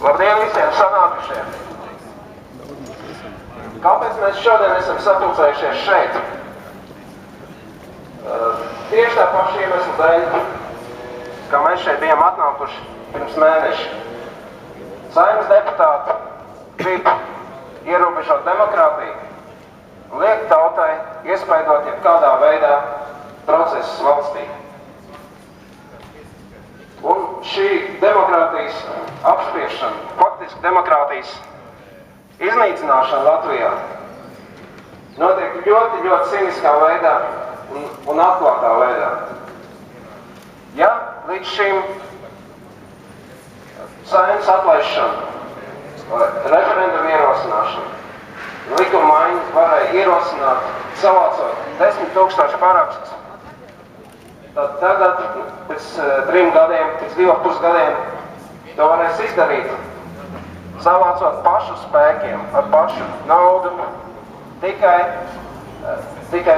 Labdien visiem sanākušiem! Kāpēc mēs šodien esam sapulcējušies šeit? Tieši tā paša iemesla dēļ, kā mēs šeit bijām atnākuši pirms mēneša. Saeimas deputāti grib ierobežot demokrātiju un liekt tautai iespaidot jebkādā veidā procesus valstī. Un šī demokrātijas apspriešana, faktiski demokrātijas iznīcināšana Latvijā notiek ļoti, ļoti cīniskā veidā un atklātā veidā. Ja līdz šim Saeimas atlaišana, referendumu ierosināšana, likuma maiņas varēja ierosināt, savācot 10 000 parakstus, tad tagad, pēc 3 gadiem, pēc 2,5 gadiem, to varēs izdarīt, savācot pašu spēkiem, ar pašu naudu, tikai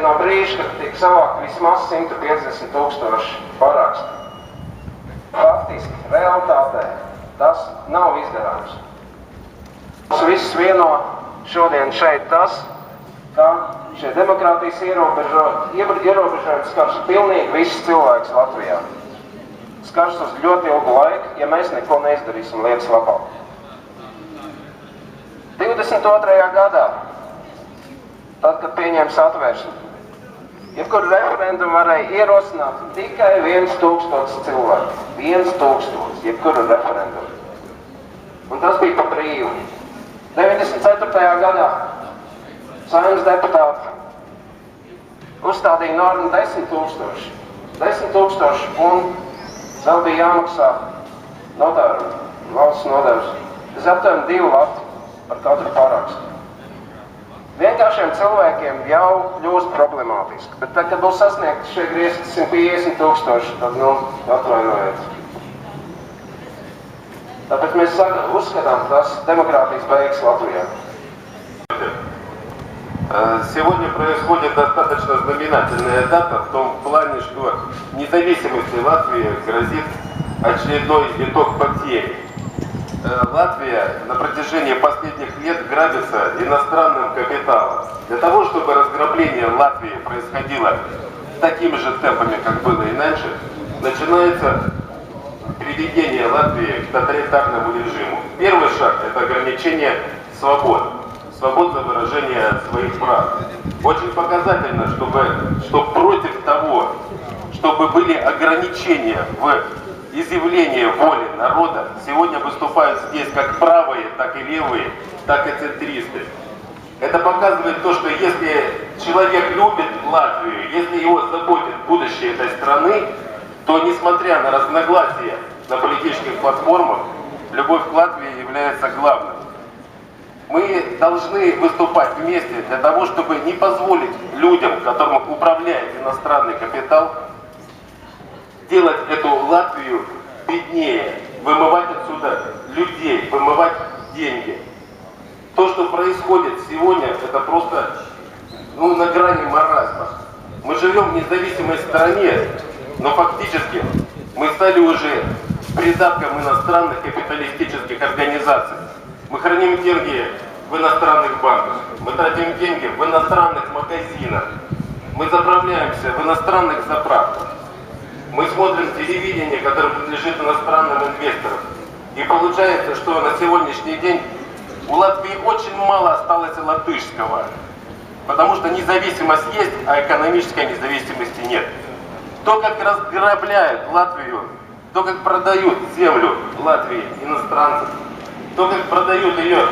no brīža, kad tiek savākt vismaz 150 000 parakstu. Faktiski, realitātē, tas nav izdarāms. Mums visus vieno šodien šeit tas, ka šie demokrātijas ierobežojumi skars pilnīgi visus cilvēkus Latvijā. Skars uz ļoti ilgu laiku, ja mēs neko neizdarīsim lietas labā. 22. gadā, tad, kad pieņēma atvēršanu, jebkuru referendumu varēja ierosināt tikai 1000 cilvēku. 1000, jebkuru referendumu. Un tas bija pa brīvu. 94. gadā Saeimas deputāti uzstādīja normu 10 000. 10 000 un vēl bija jāmaksā notāru, valsts nodevs. Tas aptuveni 2 lati par katru parakstu. Vienkāršiem cilvēkiem jau kļūst problemātiski, bet tad, kad būs sasniegti šie griezti 150 000, tad, atvainojiet. Tāpēc mēs uzskatām, tas демократijas beigas Латвии. Сегодня происходит достаточно знаменательная дата в том плане, что независимости Латвии грозит очередной виток потери. Латвия на протяжении последних лет грабится иностранным капиталом. Для того, чтобы разграбление Латвии происходило такими же темпами, как было и раньше, начинается приведение Латвии к тоталитарному режиму. Первый шаг – это ограничение свобод за выражение своих прав. Очень показательно, что против того, чтобы были ограничения в изъявлении воли народа, сегодня выступают здесь как правые, так и левые, так и центристы. Это показывает то, что если человек любит Латвию, если его заботит будущее этой страны, то, несмотря на разногласия на политических платформах, любовь к Латвии является главным. Мы должны выступать вместе для того, чтобы не позволить людям, которым управляет иностранный капитал, делать эту Латвию беднее, вымывать отсюда людей, вымывать деньги. То, что происходит сегодня, это просто на грани маразма. Мы живем в независимой стране, но фактически мы стали уже придатком иностранных капиталистических организаций. Мы храним деньги в иностранных банках, мы тратим деньги в иностранных магазинах, мы заправляемся в иностранных заправках, мы смотрим телевидение, которое принадлежит иностранным инвесторам. И получается, что на сегодняшний день у Латвии очень мало осталось латышского, потому что независимость есть, а экономической независимости нет. То, как разграбляют Латвию, то, как продают землю Латвии иностранцам, то, как продают ее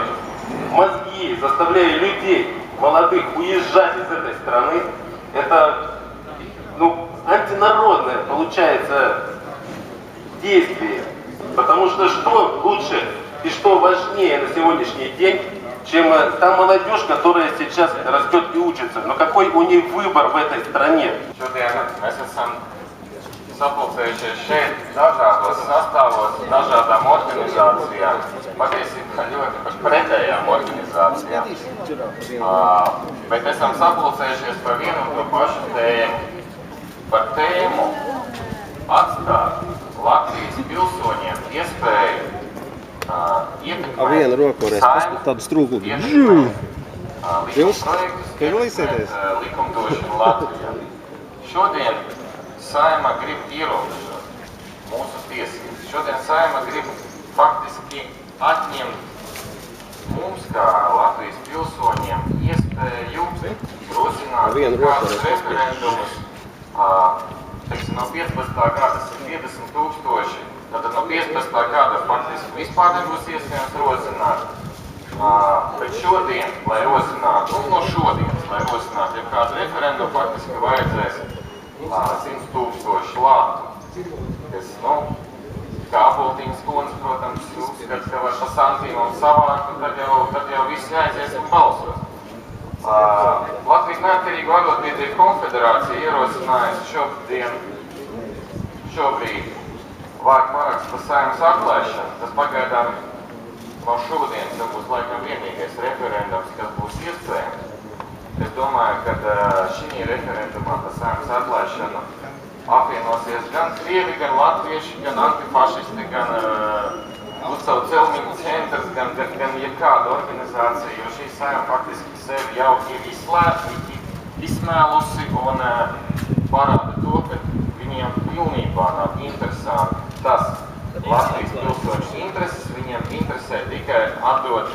мозги, заставляя людей, молодых, уезжать из этой страны, это антинародное получается действие. Потому что лучше и что важнее на сегодняшний день, чем та молодежь, которая сейчас растет и учится. Но какой у них выбор в этой стране? Šodien mēs esam sapulcējušies šeit dažādos sastāvos, dažādām organizācijām, patiesībā ļoti pretējām organizācijām. Bet esam sapulcējušies par vienu un to pašu tēmu. Par tēmu atstāt Latvijas pilsoņiem iespēju ietekmēt Saeimu, ietekmēt likumdošanu Latvijā. Šodien Saeima grib ierobežot mūsu tiesības. Šodien Saeima grib faktiski atņemt mums, kā Latvijas pilsoņiem, iespēju rosināt kādus referendumus. Teiksim, no 15. gada 150 000, tad no 15. gada faktiski vispār nebūs iespējams rosināt. Bet šodien, lai rosinātu, no šodienas, lai rosinātu, ja kādu referendumu faktiski vajadzēs 100 000 lātu. Es, kā Aboltīnas kundze, protams, uzskata, ka var pa santīmam savākt, un tad jau visi aizies un balsos. Latvijas neatkarīgo arotbiedrību konfederācija ierosinājusi šobrīd vākt parakstu par Saeimas atklāšanu. Tas pagaidām no šodienas jau būs laikam vienīgais referendums, kas būs iespējams. Es domāju, ka šī referendumā par Saeimas atklāšanu apvienosies gan krievi, gan latvieši, gan antifašisti, gan Lucavu celmiņu centrs, gan jebkāda organizācija, jo šī Saeima faktiski sevi jau ir izsmēlusi un parāda to, ka viņiem pilnībā nav interesanti tas Latvijas pilsoņu intereses, viņiem interesē tikai atdot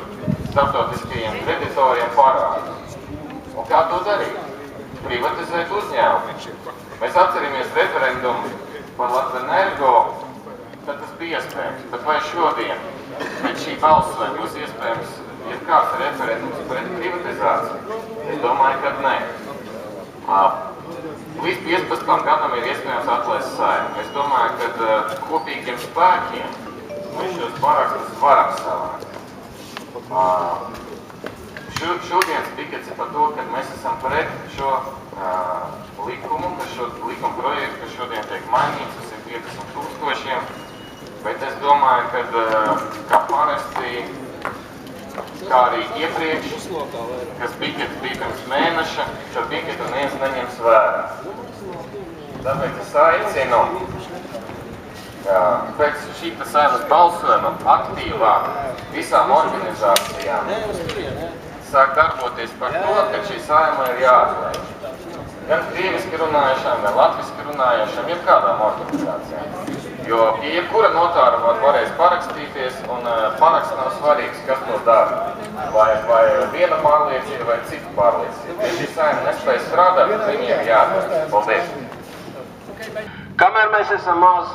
starptautiskajiem kreditoriem parādus. Un kā to darīt? Privatizēt uzņēmumu. Mēs atceramies referendumu par Latvenergo, tad tas bija iespējams, bet vai šodien, pēc šī balsojuma būs iespējams jebkāds referendums pret privatizāciju? Es domāju, ka nē. Līdz 15. gadam ir iespējams atlaist Saeimu. Es domāju, ka kopīgiem spēkiem mēs šos parakstus varam savākt. Šodienas pikets ir par to, ka mēs esam pret šo likumu, šo likuma projektu, kas šodien tiek mainīts uz 150 000. Bet es domāju, ka kā parasti, kā arī iepriekš, kas pikets bija pirms mēneša, šo piketu neviens neņems vērā. Tāpēc es aicinu pēc šīta Saeimas balsojuma aktīvāk visām organizācijām sāk darboties par to, ka šī Saeima ir jāatlaiž. Gan krieviski runājušām, gan latviski runājušām, jebkādām organizācijām. Jo jebkura notāra varēs parakstīties, un paraksts nav svarīgs, kas to dara. Vai viena pārliecība, vai cita pārliecība. Ja šī Saeima nespēja strādāt, tad viņiem ir jādara. Paldies! Kamēr mēs esam maz,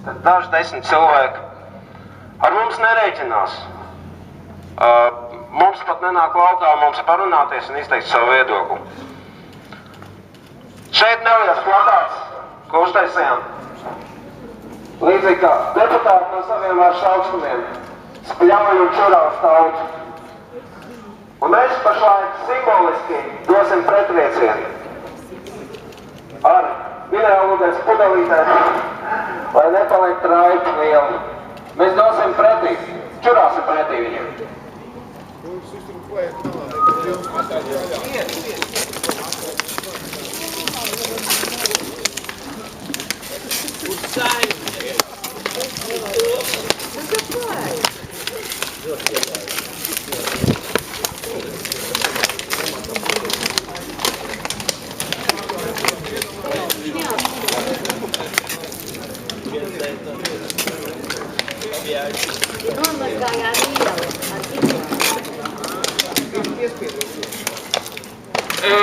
tad daži 10 cilvēki ar mums nerēķinās. Mums pat nenāk laukā mums parunāties un izteikt savu viedokli. Šeit neliels plakāts, ko uztaisījām. Līdzīgi kā deputāti no saviem vairs augstumiem spļauj un čurā uz tautu. Un mēs pašlaik simboliski dosim pretviecienu ar minerālūdens pudelītē, lai nepaliek traipi lieli. Mēs dosim pretī, čurāsim pretī viņiem.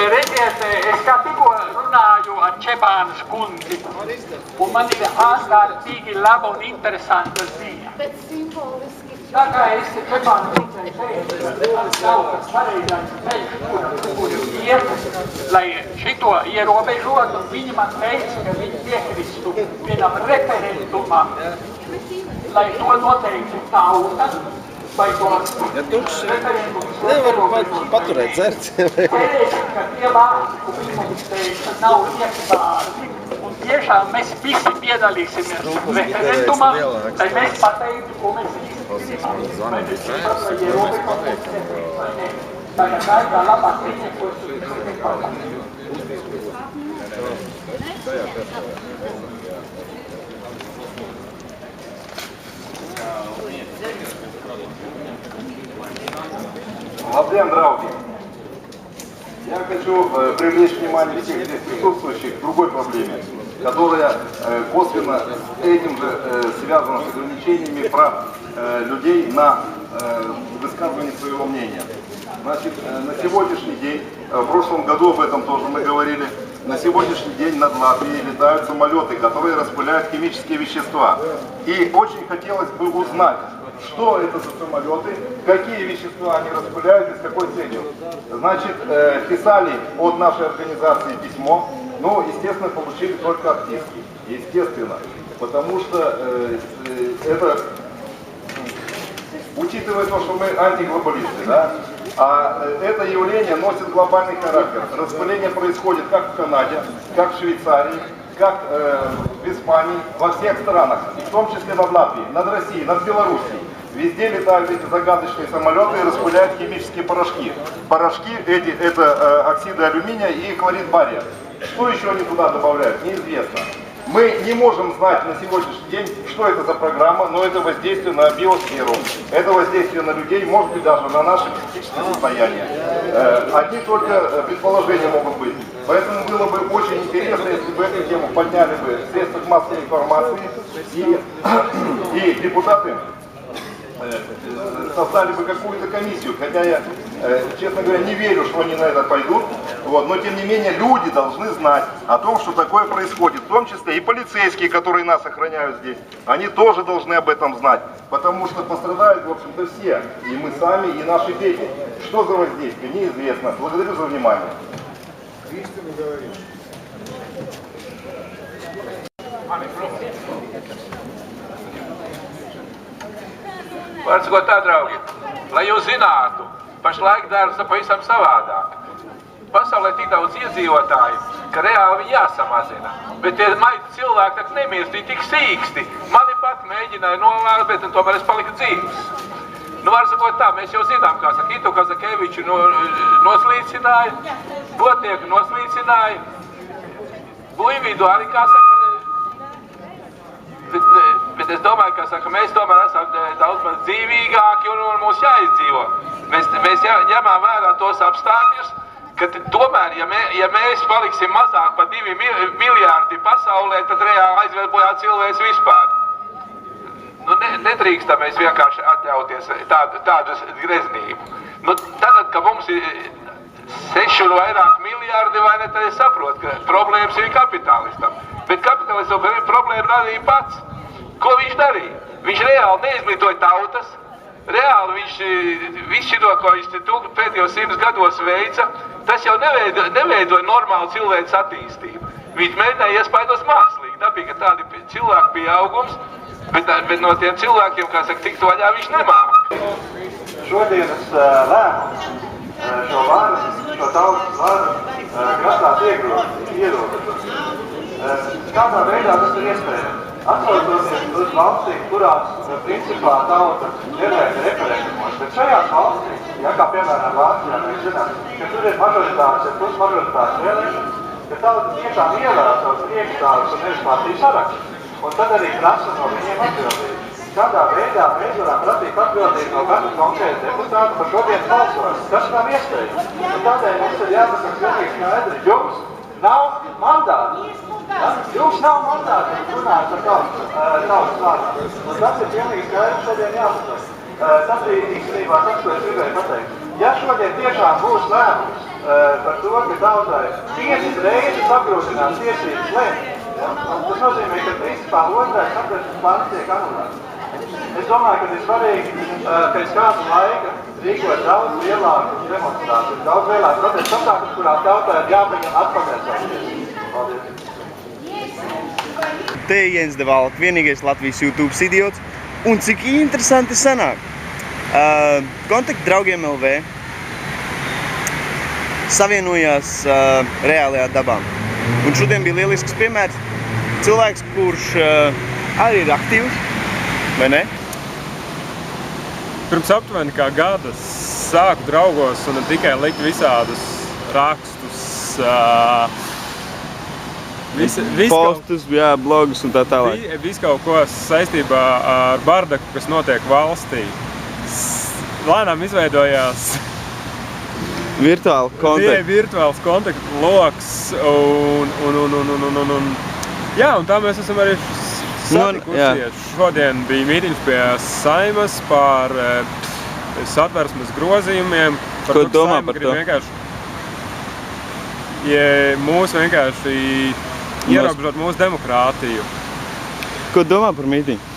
Redziet, es kā tikko runāju ar Čebānas kundzi, un man ir ārkārtīgi laba un interesanta ziņa. Bet simboliski. Tā kā es Čebāna kundzei teicu, tas pareizais ceļš, kur iet, lai šito ierobežotu, viņi man teica, ka viņi piekristu vienam referendumam, lai to noteikti tauta, vai tos Ja tukšs referendumus nevar paturēt dzert. cerēsim, ka tie vārdi, ko viņi teica, nav iekvārdi. Un tiešām mēs visi piedalīsimies referendumā, lai mēs pateiktu, ko mēs visi gribam. Vai mēs gribam, lai ierobežot konkurences, vai ne? Tagad tā ir tā labā cīņa, ko es gribam. Labdien, drauги! Я хочу привлечь внимание всех здесь присутствующих к другой проблеме, которая косвенно этим же связана с ограничениями прав людей на высказывание своего мнения. Значит, на сегодняшний день, в прошлом году об этом тоже мы говорили, на сегодняшний день над Латвией летают самолеты, которые распыляют химические вещества. И очень хотелось бы узнать, что это за самолеты, какие вещества они распыляют и с какой целью. Значит, писали от нашей организации письмо, но, естественно, получили только отписки. Естественно, потому что это, учитывая то, что мы антиглобалисты, да, а это явление носит глобальный характер. Распыление происходит как в Канаде, как в Швейцарии, как в Испании, во всех странах, и в том числе над Латвией, над Россией, над Белоруссией. Везде летают эти загадочные самолеты и распыляют химические порошки. Порошки эти – это оксиды алюминия и хлорид бария. Что еще они туда добавляют, неизвестно. Мы не можем знать на сегодняшний день, что это за программа, но это воздействие на биосферу, это воздействие на людей, может быть даже на наше психическое состояние. Одни только предположения могут быть. Поэтому было бы очень интересно, если бы эту тему подняли бы в средствах массовой информации и депутаты создали бы какую-то комиссию, хотя я, честно говоря, не верю, что они на это пойдут, вот, но тем не менее люди должны знать о том, что такое происходит, в том числе и полицейские, которые нас охраняют здесь, они тоже должны об этом знать, потому что пострадают, в общем-то, все, и мы сами, и наши дети. Что за воздействие, неизвестно. Благодарю за внимание. Var sakot tā, draugi, lai jūs zinātu, pašlaik darbs pavisam savādāk. Pasaulē tik daudz iedzīvotāju, ka reāli viņi jāsamazina. Bet tie maigi cilvēki tak nemirst, viņi tik sīksti. Mani pat mēģināja novākt, bet tomēr es paliku dzīvs. Nu, var sakot tā, mēs jau zinām, kā saka, Itu Kazakeviču noslīcināja, Botnieku noslīcināja, Buividu arī, kā saka, bet es domāju, ka saka, mēs tomēr esam daudz maz dzīvīgāki un mums jāizdzīvo. Mēs ņemam vērā tos apstākļus, ka tomēr, ja mēs paliksim mazāk par 2 miljārdi pasaulē, tad reāli aizved bojā cilvēks vispār. Nu, nedrīkstam mēs vienkārši atļauties tādu greznību. Nu, tad, ka mums ir 6 un vairāk miljārdi, vai ne, tad es saprotu, ka problēmas ir kapitālistam. Bet kapitalismu problēmu radīja pats. Ko viņš darīja? Viņš reāli neizglītoja tautas, reāli viņš visu to, ko viņš pēdējos 100 gados veica, tas jau neveidoja normālu cilvēks attīstību. Viņš mēģināja iespaidos mākslīgi, dabīgi, ka tādi cilvēku pieaugums, bet no tiem cilvēkiem, kā saka, tikt vaļā viņš nemāk. Šodienas lēmums šo tautas varu grasāt ierobežot. Kādā veidā tas ir iespējams? Atsaucoties uz valstīm, kurās principā tauta nevēja referendumos, bet šajās valstīs, ja kā piemēram Vācijā, mēs zinām, ka tur ir mažoritātes, ja plus mažoritātes vēlēšanas, ka tauta tiešām ievēl savus priekšstāvus un nevis partiju sarakstus, un tad arī prasa no viņiem atbildību. Kādā veidā mēs varam prasīt atbildību no katra konkrēta deputāta par šodienas balsojumu? Tas nav iespējams. Un tādēļ mums ir jāsaka pilnīgi skaidri. Jums nav mandāti. Ja? Jums nav mandāti runāt par tautas vārdu. Un tas ir pilnīgi skaidrs šodien jāsaka. Tas bija īstenībā tas, ko es gribēju pateikt. Ja šodien tiešām būs lēmums par to, ka tautai 5 reizes apgrūtinās tiesības lēmt, ja? Tas nozīmē, ka principā otrais satversmes pants tiek anulēts. Es domāju, ka ir svarīgi pēc kāda laika rīkot daudz lielāku demonstrāciju, daudz lielāku protestu pasākumus, kurā tautai ir jāpaņem atpakaļ savas tiesības. Paldies! Te Jens de Valk, vienīgais Latvijas YouTube idiots, un cik interesanti sanāk. Kontakti draugiem LV savienojās reālajā dabā. Un šodien bija lielisks piemērs. Cilvēks, kurš arī ir aktīvs, vai ne? Pirms aptuveni kā gada sāku draugos un ne tikai likt visādus rakstus, Postus, jā, blogus un tā tālāk. Visu kaut ko saistībā ar bardaku, kas notiek valstī. Lēnām izveidojās virtuāls kontaktu loks un jā, un tā mēs esam arī satikušies. Šodien bija mītiņš pie Saimas par satversmes grozījumiem. Ko domā par to? Mūsu vienkārši ierobežot mūsu demokrātiju. Ko domā par mītiņu?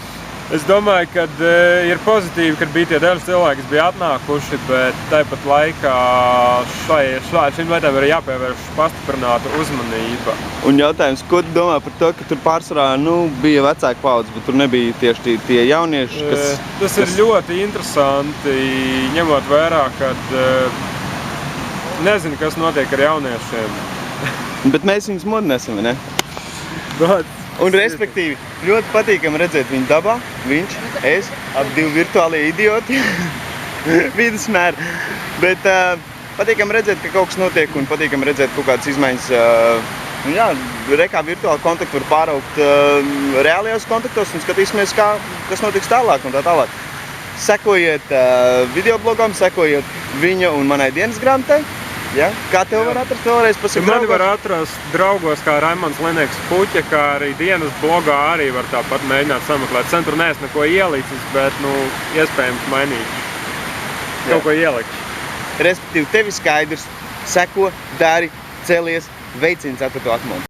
Es domāju, ka ir pozitīvi, ka bija tie daži cilvēki, kas bija atnākuši, bet tāpat laikā šīm lietām ir jāpievērš pastiprināta uzmanība. Un jautājums, ko tu domā par to, ka tur pārsvarā bija vecāka paudze, bet tur nebija tieši tie jaunieši, kas... Tas ir ļoti interesanti, ņemot vērā, kad nezinu, kas notiek ar jauniešiem. Bet mēs viņus modinēsim, vai ne? Un respektīvi, ļoti patīkami redzēt viņu dabā, viņš, es, ap divi virtuālie idioti, vidusmēri. Bet patīkami redzēt, ka kaut kas notiek un patīkami redzēt kaut kādas izmaiņas. Jā, rekā virtuāli kontakti var pāraukt reālajos kontaktos un skatīsimies, kas notiks tālāk un tā tālāk. Sekojiet videoblogam, sekojiet viņa un manai dienas grāmatai. Ja? Kā tev var atrast vēlreiz pasaka draugos? Mani var atrast draugos kā Raimonds Linieks Puķa, kā arī dienas blogā arī var tāpat mēģināt sameklēt. Centru neesmu neko ielicis, bet, iespējams mainīt. Kaut ko ielikt. Respektīvi, tevi skaidrs, seko, dari, celies, veicini 4. atmodu.